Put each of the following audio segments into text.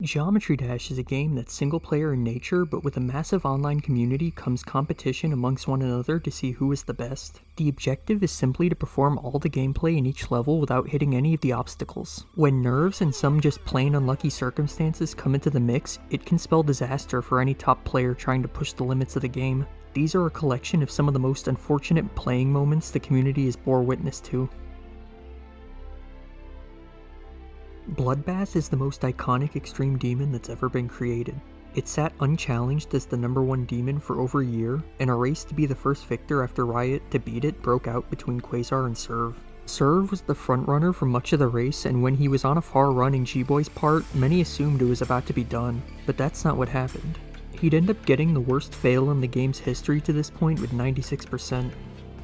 Geometry Dash is a game that's single-player in nature, but with a massive online community comes competition amongst one another to see who is the best. The objective is simply to perform all the gameplay in each level without hitting any of the obstacles. When nerves and some just plain unlucky circumstances come into the mix, it can spell disaster for any top player trying to push the limits of the game. These are a collection of some of the most unfortunate playing moments the community has bore witness to. Bloodbath is the most iconic extreme demon that's ever been created. It sat unchallenged as the #1 demon for over a year, and a race to be the first victor after Riot to beat it broke out between Quasar and Serve. Serve was the frontrunner for much of the race, and when he was on a far run in G-Boy's part, many assumed it was about to be done, but that's not what happened. He'd end up getting the worst fail in the game's history to this point with 96%.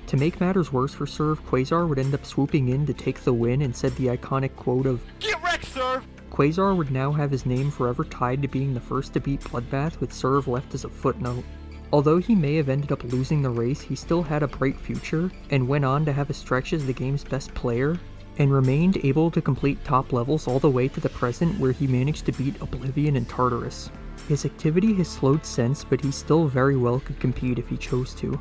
To make matters worse for Serve, Quasar would end up swooping in to take the win and said the iconic quote of "Get wrecked, Serve!" Quasar would now have his name forever tied to being the first to beat Bloodbath, with Serve left as a footnote. Although he may have ended up losing the race, he still had a bright future, and went on to have a stretch as the game's best player, and remained able to complete top levels all the way to the present, where he managed to beat Oblivion and Tartarus. His activity has slowed since, but he still very well could compete if he chose to.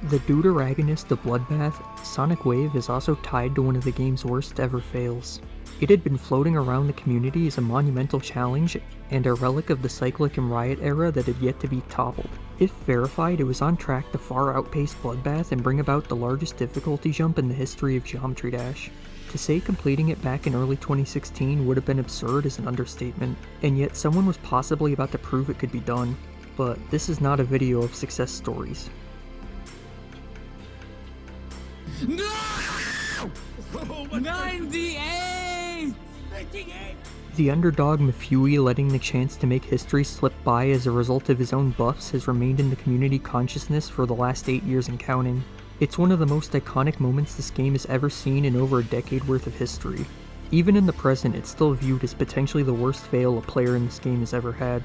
The deuteragonist of Bloodbath, Sonic Wave is also tied to one of the game's worst ever fails. It had been floating around the community as a monumental challenge, and a relic of the Cyclic and Riot era that had yet to be toppled. If verified, it was on track to far outpace Bloodbath and bring about the largest difficulty jump in the history of Geometry Dash. To say completing it back in early 2016 would have been absurd is an understatement, and yet someone was possibly about to prove it could be done. But this is not a video of success stories. No! 98! 98! The underdog Mafui letting the chance to make history slip by as a result of his own buffs has remained in the community consciousness for the last 8 years and counting. It's one of the most iconic moments this game has ever seen in over a decade worth of history. Even in the present, it's still viewed as potentially the worst fail a player in this game has ever had.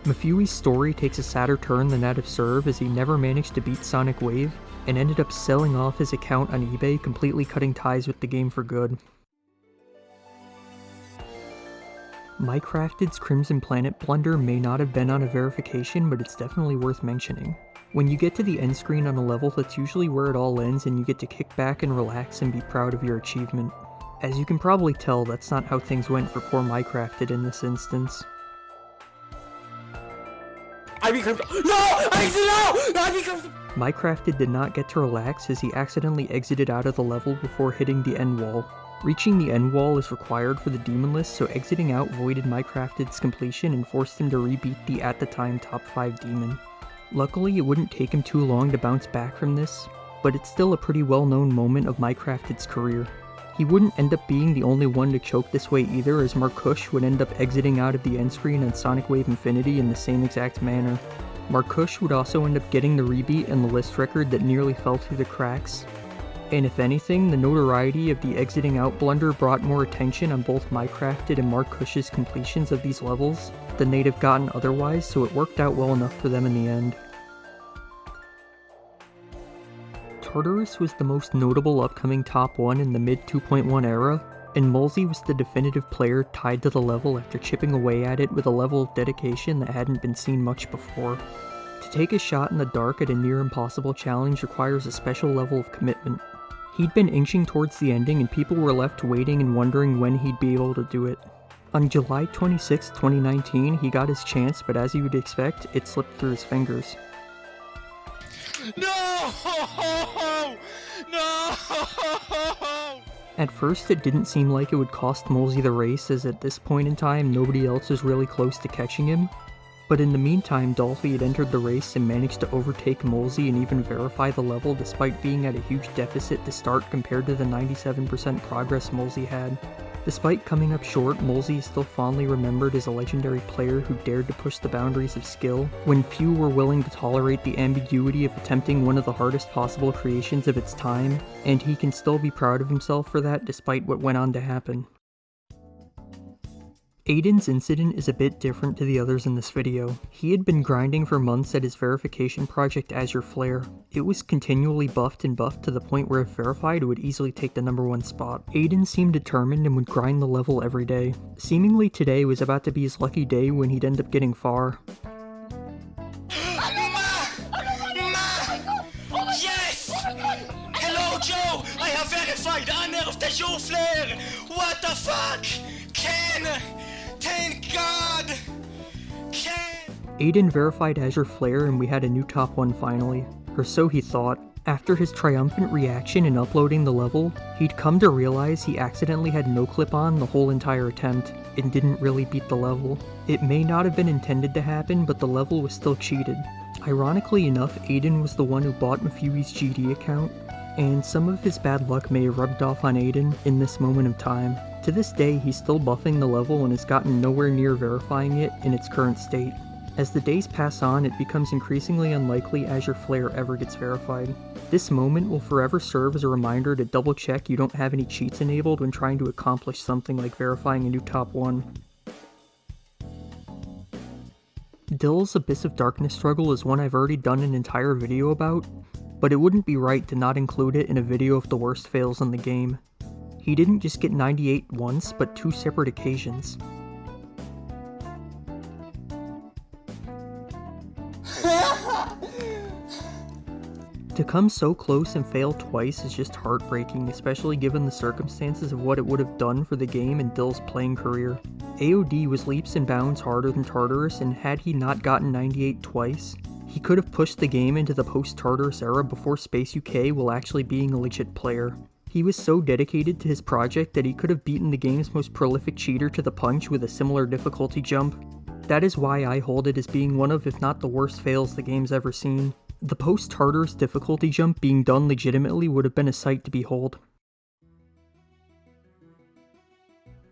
Mafui's story takes a sadder turn than that of Serve, as he never managed to beat Sonic Wave, and ended up selling off his account on eBay, completely cutting ties with the game for good. Minecrafted's Crimson Planet blunder may not have been on a verification, but it's definitely worth mentioning. When you get to the end screen on a level, that's usually where it all ends, and you get to kick back and relax and be proud of your achievement. As you can probably tell, that's not how things went for poor Minecrafted in this instance. Minecrafted did not get to relax, as he accidentally exited out of the level before hitting the end wall. Reaching the end wall is required for the demon list, so exiting out voided Minecrafted's completion and forced him to rebeat the at the time top 5 demon. Luckily, it wouldn't take him too long to bounce back from this, but it's still a pretty well known moment of Minecrafted's career. He wouldn't end up being the only one to choke this way either, as Markush would end up exiting out of the end screen on Sonic Wave Infinity in the same exact manner. Markush would also end up getting the rebeat and the list record that nearly fell through the cracks. And if anything, the notoriety of the exiting out blunder brought more attention on both Minecrafted and Markush's completions of these levels than they'd have gotten otherwise, so it worked out well enough for them in the end. Tartarus was the most notable upcoming top 1 in the mid 2.1 era, and Mulsey was the definitive player tied to the level after chipping away at it with a level of dedication that hadn't been seen much before. To take a shot in the dark at a near impossible challenge requires a special level of commitment. He'd been inching towards the ending, and people were left waiting and wondering when he'd be able to do it. On July 26, 2019, he got his chance, but as you would expect, it slipped through his fingers. No! No! At first, it didn't seem like it would cost Mulsey the race, as at this point in time, nobody else was really close to catching him. But in the meantime, Dolphy had entered the race and managed to overtake Mulsey and even verify the level despite being at a huge deficit to start compared to the 97% progress Mulsey had. Despite coming up short, Mulsey is still fondly remembered as a legendary player who dared to push the boundaries of skill when few were willing to tolerate the ambiguity of attempting one of the hardest possible creations of its time, and he can still be proud of himself for that despite what went on to happen. Aiden's incident is a bit different to the others in this video. He had been grinding for months at his verification project Azure Flare. It was continually buffed and buffed to the point where if verified it would easily take the #1 spot. Aiden seemed determined and would grind the level every day. Seemingly today was about to be his lucky day when he'd end up getting far. Yes! Hello, Joe! I have verified honor of the Azure Flare! What the fuck? Ken! Thank God! Ken! Aiden verified Azure Flare and we had a new top 1 finally. Or so he thought. After his triumphant reaction in uploading the level, he'd come to realize he accidentally had no clip on the whole entire attempt and didn't really beat the level. It may not have been intended to happen, but the level was still cheated. Ironically enough, Aiden was the one who bought Mafui's GD account, and some of his bad luck may have rubbed off on Aiden in this moment of time. To this day, he's still buffing the level and has gotten nowhere near verifying it in its current state. As the days pass on, it becomes increasingly unlikely Azure Flare ever gets verified. This moment will forever serve as a reminder to double check you don't have any cheats enabled when trying to accomplish something like verifying a new top 1. Dill's Abyss of Darkness struggle is one I've already done an entire video about, but it wouldn't be right to not include it in a video of the worst fails in the game. He didn't just get 98 once, but 2 separate occasions. To come so close and fail twice is just heartbreaking, especially given the circumstances of what it would have done for the game and Dill's playing career. AOD was leaps and bounds harder than Tartarus, and had he not gotten 98 twice, he could have pushed the game into the post-Tartarus era before Space UK while actually being a legit player. He was so dedicated to his project that he could have beaten the game's most prolific cheater to the punch with a similar difficulty jump. That is why I hold it as being one of, if not the worst fails the game's ever seen. The post-Tartarus difficulty jump being done legitimately would have been a sight to behold.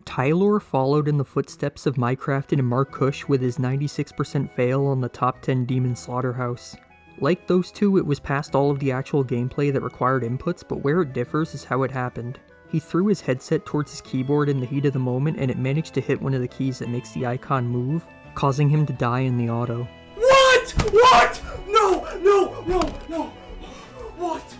Tylor followed in the footsteps of Minecrafted and Mark Cush with his 96% fail on the top 10 Demon Slaughterhouse. Like those two, it was past all of the actual gameplay that required inputs, but where it differs is how it happened. He threw his headset towards his keyboard in the heat of the moment and it managed to hit one of the keys that makes the icon move, causing him to die in the auto. What? No! What?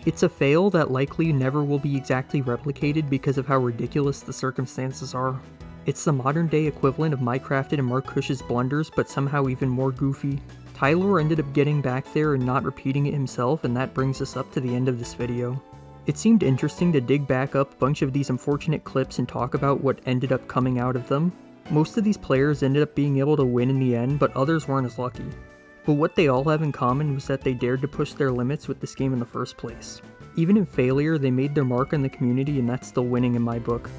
It's a fail that likely never will be exactly replicated because of how ridiculous the circumstances are. It's the modern day equivalent of Minecrafted and Mark Cush's blunders, but somehow even more goofy. Tylor ended up getting back there and not repeating it himself, and that brings us up to the end of this video. It seemed interesting to dig back up a bunch of these unfortunate clips and talk about what ended up coming out of them. Most of these players ended up being able to win in the end, but others weren't as lucky. But what they all have in common was that they dared to push their limits with this game in the first place. Even in failure, they made their mark on the community, and that's still winning in my book.